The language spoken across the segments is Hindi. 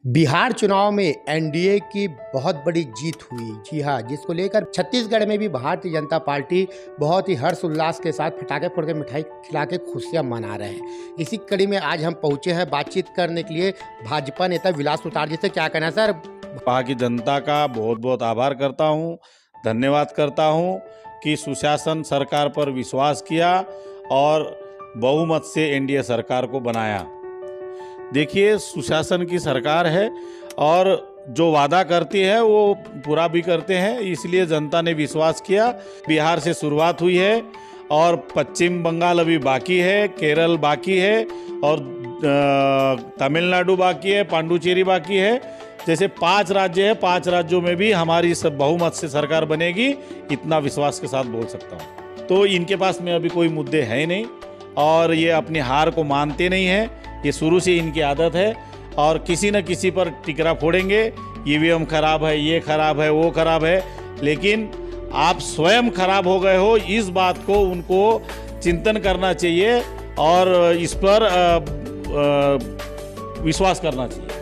बिहार चुनाव में एनडीए की बहुत बड़ी जीत हुई। जी हाँ, जिसको लेकर छत्तीसगढ़ में भी भारतीय जनता पार्टी बहुत ही हर्ष उल्लास के साथ पटाखे फोड़ के मिठाई खिला के खुशियां मना रहे हैं। इसी कड़ी में आज हम पहुंचे हैं बातचीत करने के लिए भाजपा नेता विलास उतार जी से। क्या कहना है सर? वहाँ की जनता का बहुत बहुत आभार करता हूँ, धन्यवाद करता हूँ कि सुशासन सरकार पर विश्वास किया और बहुमत से एनडीए सरकार को बनाया। देखिए, सुशासन की सरकार है और जो वादा करती है वो पूरा भी करते हैं, इसलिए जनता ने विश्वास किया। बिहार से शुरुआत हुई है और पश्चिम बंगाल अभी बाकी है, केरल बाकी है और तमिलनाडु बाकी है, पांडुचेरी बाकी है। जैसे 5 राज्य है, 5 राज्यों में भी हमारी सब बहुमत से सरकार बनेगी, इतना विश्वास के साथ बोल सकता हूँ। तो इनके पास में अभी कोई मुद्दे हैं नहीं और ये अपनी हार को मानते नहीं हैं। ये शुरू से इनकी आदत है और किसी न किसी पर टिकरा फोड़ेंगे। ईवीएम खराब है, ये खराब है, वो खराब है, लेकिन आप स्वयं खराब हो गए हो, इस बात को उनको चिंतन करना चाहिए और इस पर विश्वास करना चाहिए।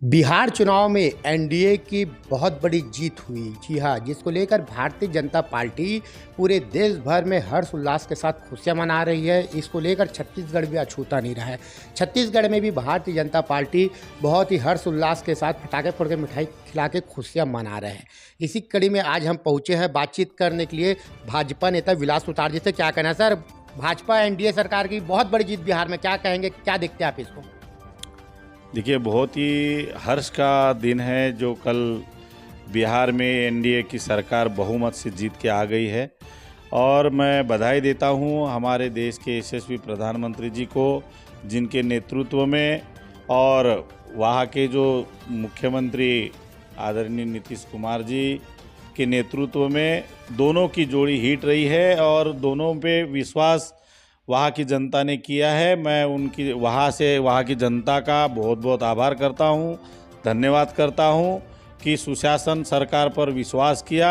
बिहार चुनाव में एनडीए की बहुत बड़ी जीत हुई। जी हाँ, जिसको लेकर भारतीय जनता पार्टी पूरे देश भर में हर्ष उल्लास के साथ खुशियां मना रही है। इसको लेकर छत्तीसगढ़ भी अछूता नहीं रहा है। छत्तीसगढ़ में भी भारतीय जनता पार्टी बहुत ही हर्ष उल्लास के साथ पटाखे फोड़ के मिठाई खिला के खुशियां मना रहे हैं। इसी कड़ी में आज हम पहुँचे हैं बातचीत करने के लिए भाजपा नेता विलास उतार जी से। क्या कहना है सर? भाजपा एनडीए सरकार की बहुत बड़ी जीत बिहार में, क्या कहेंगे, क्या देखते हैं आप इसको? देखिए, बहुत ही हर्ष का दिन है जो कल बिहार में एनडीए की सरकार बहुमत से जीत के आ गई है और मैं बधाई देता हूं हमारे देश के यशस्वी प्रधानमंत्री जी को, जिनके नेतृत्व में और वहां के जो मुख्यमंत्री आदरणीय नीतीश कुमार जी के नेतृत्व में दोनों की जोड़ी हिट रही है और दोनों पे विश्वास वहाँ की जनता ने किया है। मैं उनकी वहाँ की जनता का बहुत बहुत आभार करता हूँ, धन्यवाद करता हूँ कि सुशासन सरकार पर विश्वास किया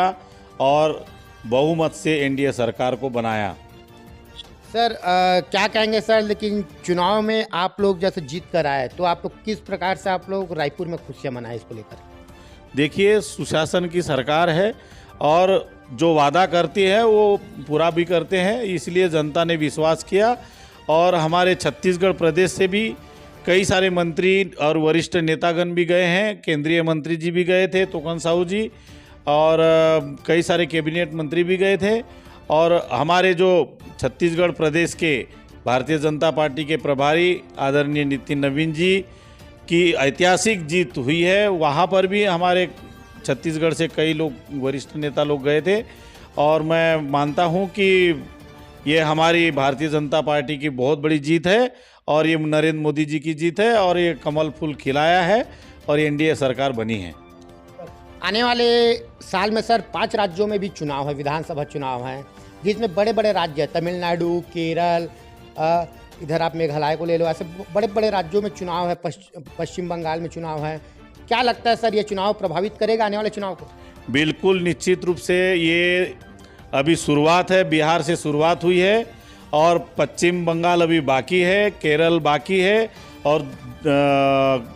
और बहुमत से एनडीए सरकार को बनाया। सर क्या कहेंगे सर, लेकिन चुनाव में आप लोग जैसे जीत कर आए तो आप लोग किस प्रकार से आप लोग रायपुर में खुशियाँ मनाए इसको लेकर? देखिए, सुशासन की सरकार है और जो वादा करती है वो पूरा भी करते हैं, इसलिए जनता ने विश्वास किया और हमारे छत्तीसगढ़ प्रदेश से भी कई सारे मंत्री और वरिष्ठ नेतागण भी गए हैं। केंद्रीय मंत्री जी भी गए थे, तोकन साहू जी, और कई सारे कैबिनेट मंत्री भी गए थे और हमारे जो छत्तीसगढ़ प्रदेश के भारतीय जनता पार्टी के प्रभारी आदरणीय नितिन नवीन जी की ऐतिहासिक जीत हुई है, वहाँ पर भी हमारे छत्तीसगढ़ से कई लोग वरिष्ठ नेता लोग गए थे और मैं मानता हूं कि ये हमारी भारतीय जनता पार्टी की बहुत बड़ी जीत है और ये नरेंद्र मोदी जी की जीत है और ये कमल फूल खिलाया है और एनडीए सरकार बनी है। आने वाले साल में सर 5 राज्यों में भी चुनाव है, विधानसभा चुनाव है, जिसमें बड़े बड़े राज्य है, तमिलनाडु, केरल, इधर आप मेघालय को ले लो, ऐसे बड़े बड़े राज्यों में चुनाव है, पश्चिम बंगाल में चुनाव है। क्या लगता है सर, ये चुनाव प्रभावित करेगा आने वाले चुनाव को? बिल्कुल, निश्चित रूप से ये अभी शुरुआत है, बिहार से शुरुआत हुई है और पश्चिम बंगाल अभी बाकी है, केरल बाकी है और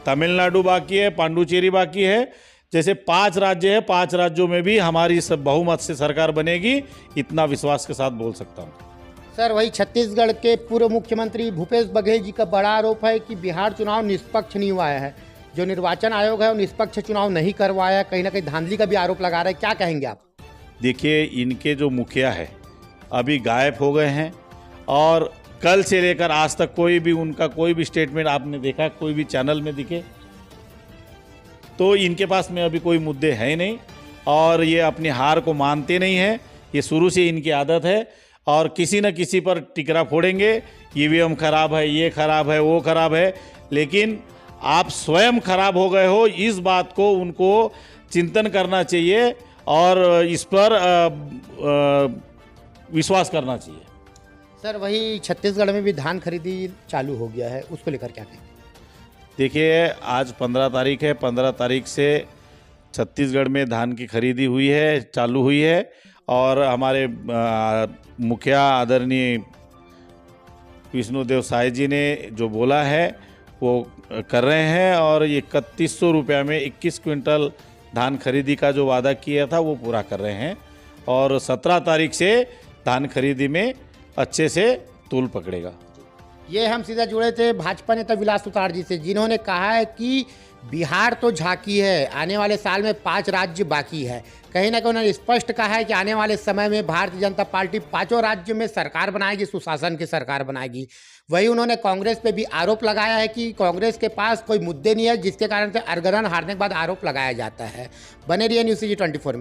तमिलनाडु बाकी है, पांडुचेरी बाकी है। जैसे 5 राज्य है, 5 राज्यों में भी हमारी सब बहुमत से सरकार बनेगी, इतना विश्वास के साथ बोल सकता हूँ। सर वही छत्तीसगढ़ के पूर्व मुख्यमंत्री भूपेश बघेल जी का बड़ा आरोप है कि बिहार चुनाव निष्पक्ष नहीं हुआ है, जो निर्वाचन आयोग है वो निष्पक्ष चुनाव नहीं करवाया, कहीं ना कहीं धांधली का भी आरोप लगा रहे हैं। क्या कहेंगे आप? देखिए, इनके जो मुखिया है अभी गायब हो गए हैं और कल से लेकर आज तक उनका कोई भी स्टेटमेंट आपने देखा कोई भी चैनल में दिखे? तो इनके पास में अभी कोई मुद्दे हैं नहीं और ये अपनी हार को मानते नहीं हैं। ये शुरू से इनकी आदत है और किसी न किसी पर टिकरा फोड़ेंगे। ईवीएम खराब है, ये खराब है, वो खराब है, लेकिन आप स्वयं खराब हो गए हो, इस बात को उनको चिंतन करना चाहिए और इस पर विश्वास करना चाहिए। सर वही छत्तीसगढ़ में भी धान खरीदी चालू हो गया है, उसको लेकर क्या कहेंगे? देखिए, आज 15 तारीख है, 15 तारीख से छत्तीसगढ़ में धान की खरीदी हुई है, चालू हुई है और हमारे मुखिया आदरणीय विष्णुदेव साय जी ने जो बोला है वो कर रहे हैं और 3100 रुपये में 21 क्विंटल धान खरीदी का जो वादा किया था वो पूरा कर रहे हैं और 17 तारीख से धान खरीदी में अच्छे से तूल पकड़ेगा। ये हम सीधा जुड़े थे भाजपा नेता विलास सुतार जी से, जिन्होंने कहा है कि बिहार तो झांकी है, आने वाले साल में 5 राज्य बाकी है। कहीं ना कहीं उन्होंने स्पष्ट कहा है कि आने वाले समय में भारतीय जनता पार्टी 5 राज्यों में सरकार बनाएगी, सुशासन की सरकार बनाएगी। वही उन्होंने कांग्रेस पे भी आरोप लगाया है कि कांग्रेस के पास कोई मुद्दे नहीं है, जिसके कारण से अरगरन हारने के बाद आरोप लगाया जाता है। बने रहिए न्यूज़ CG 24 में।